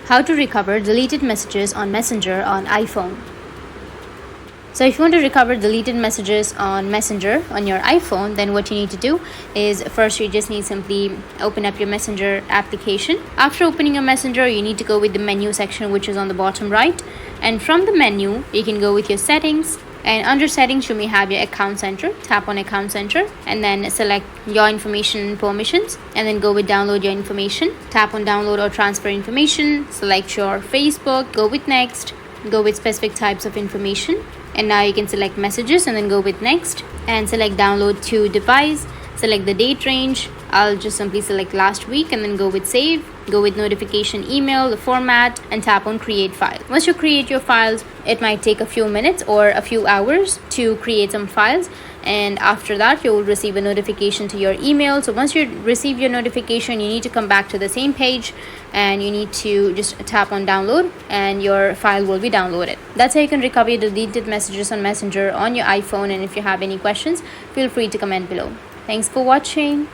How to recover deleted messages on Messenger on iPhone. So if you want to recover deleted messages on Messenger on your iPhone, then what you need to do is first you just need simply open up your Messenger application. After opening your Messenger, you need to go with the menu section, which is on the bottom right. And from the menu, you can go with your settings. And under settings, you may have your account center. Tap on account center and then select your information and permissions, and then go with download your information. Tap on download or transfer information. Select your Facebook, go with next, go with specific types of information. And now you can select messages and then go with next and select download to device. Select the date range. I'll just simply select last week and then go with save. Go with notification email, the format, and tap on create file. Once you create your files, it might take a few minutes or a few hours to create some files, and after that you will receive a notification to your email. So once you receive your notification, you need to come back to the same page and you need to just tap on download and your file will be downloaded. That's how you can recover your deleted messages on Messenger on your iPhone. And if you have any questions, feel free to comment below. Thanks for watching.